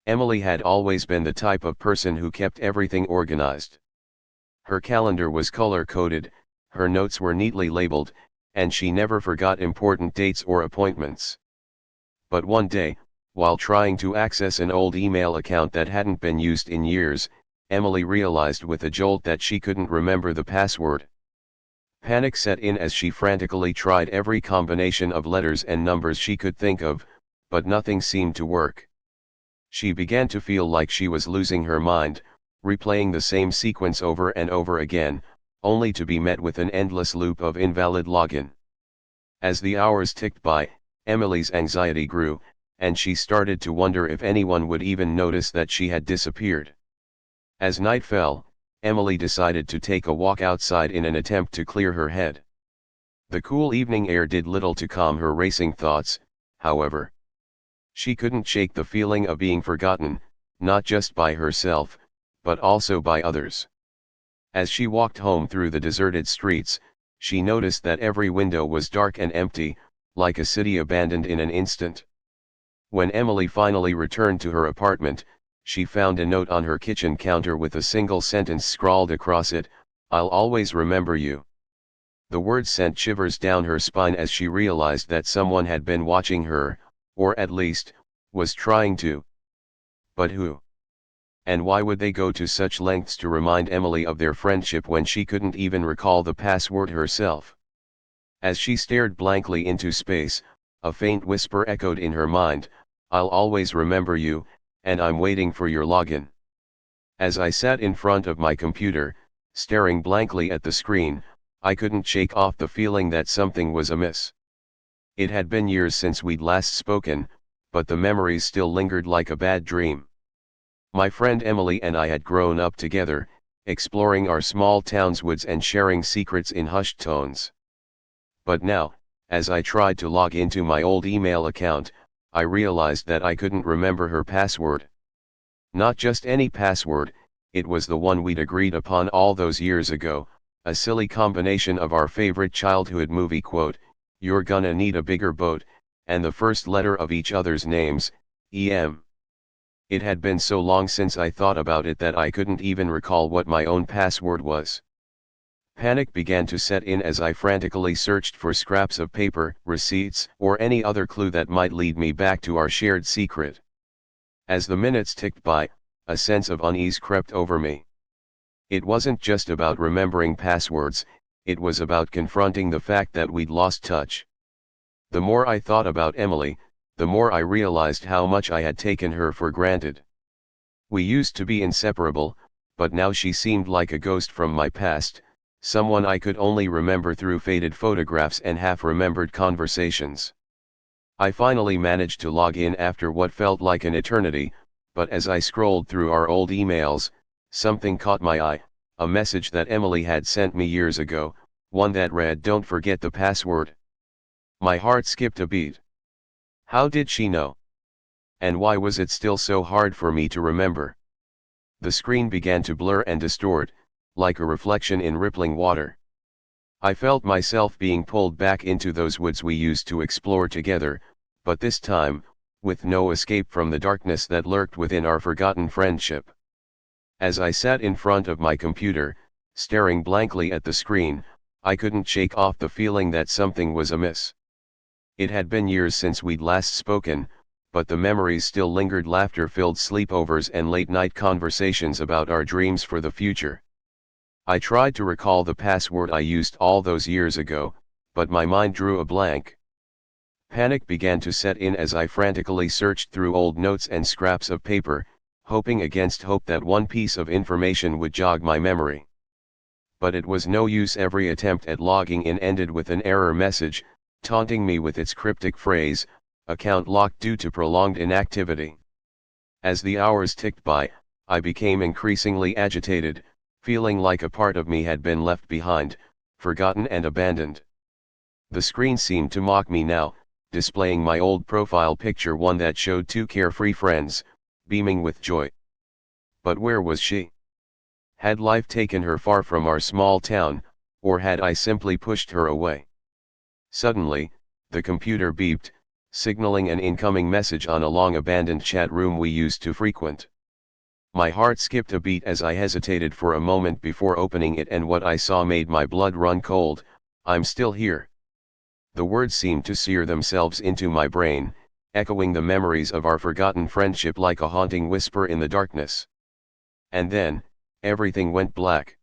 Emily had always been the type of person who kept everything organized. Her calendar was color-coded, her notes were neatly labeled, and she never forgot important dates or appointments. But one day, while trying to access an old email account that hadn't been used in years, Emily realized with a jolt that she couldn't remember the password. Panic set in as she frantically tried every combination of letters and numbers she could think of, but nothing seemed to work. She began to feel like she was losing her mind, replaying the same sequence over and over again, only to be met with an endless loop of invalid login. As the hours ticked by, Emily's anxiety grew, and she started to wonder if anyone would even notice that she had disappeared. As night fell, Emily decided to take a walk outside in an attempt to clear her head. The cool evening air did little to calm her racing thoughts, however. She couldn't shake the feeling of being forgotten, not just by herself, but also by others. As she walked home through the deserted streets, she noticed that every window was dark and empty, like a city abandoned in an instant. When Emily finally returned to her apartment, she found a note on her kitchen counter with a single sentence scrawled across it, "I'll always remember you." The words sent shivers down her spine as she realized that someone had been watching her, or at least, was trying to. But who? And why would they go to such lengths to remind Emily of their friendship when she couldn't even recall the password herself? As she stared blankly into space, a faint whisper echoed in her mind, "I'll always remember you, and I'm waiting for your login." As I sat in front of my computer, staring blankly at the screen, I couldn't shake off the feeling that something was amiss. It had been years since we'd last spoken, but the memories still lingered like a bad dream. My friend Emily and I had grown up together, exploring our small town's woods and sharing secrets in hushed tones. But now, as I tried to log into my old email account, I realized that I couldn't remember her password. Not just any password, it was the one we'd agreed upon all those years ago, a silly combination of our favorite childhood movie quote, "You're gonna need a bigger boat," and the first letter of each other's names, EM. It had been so long since I thought about it that I couldn't even recall what my own password was. Panic began to set in as I frantically searched for scraps of paper, receipts, or any other clue that might lead me back to our shared secret. As the minutes ticked by, a sense of unease crept over me. It wasn't just about remembering passwords, it was about confronting the fact that we'd lost touch. The more I thought about Emily, the more I realized how much I had taken her for granted. We used to be inseparable, but now she seemed like a ghost from my past, someone I could only remember through faded photographs and half-remembered conversations. I finally managed to log in after what felt like an eternity, but as I scrolled through our old emails, something caught my eye, a message that Emily had sent me years ago, one that read, "Don't forget the password." My heart skipped a beat. How did she know? And why was it still so hard for me to remember? The screen began to blur and distort, like a reflection in rippling water. I felt myself being pulled back into those woods we used to explore together, but this time, with no escape from the darkness that lurked within our forgotten friendship. As I sat in front of my computer, staring blankly at the screen, I couldn't shake off the feeling that something was amiss. It had been years since we'd last spoken, but the memories still lingered, laughter-filled sleepovers and late-night conversations about our dreams for the future. I tried to recall the password I used all those years ago, but my mind drew a blank. Panic began to set in as I frantically searched through old notes and scraps of paper, hoping against hope that one piece of information would jog my memory. But it was no use. Every attempt at logging in ended with an error message, taunting me with its cryptic phrase, "Account locked due to prolonged inactivity." As the hours ticked by, I became increasingly agitated, feeling like a part of me had been left behind, forgotten and abandoned. The screen seemed to mock me now, displaying my old profile picture, one that showed two carefree friends, beaming with joy. But where was she? Had life taken her far from our small town, or had I simply pushed her away? Suddenly, the computer beeped, signaling an incoming message on a long-abandoned chat room we used to frequent. My heart skipped a beat as I hesitated for a moment before opening it, and what I saw made my blood run cold. I'm still here. The words seemed to sear themselves into my brain, echoing the memories of our forgotten friendship like a haunting whisper in the darkness. And then, everything went black.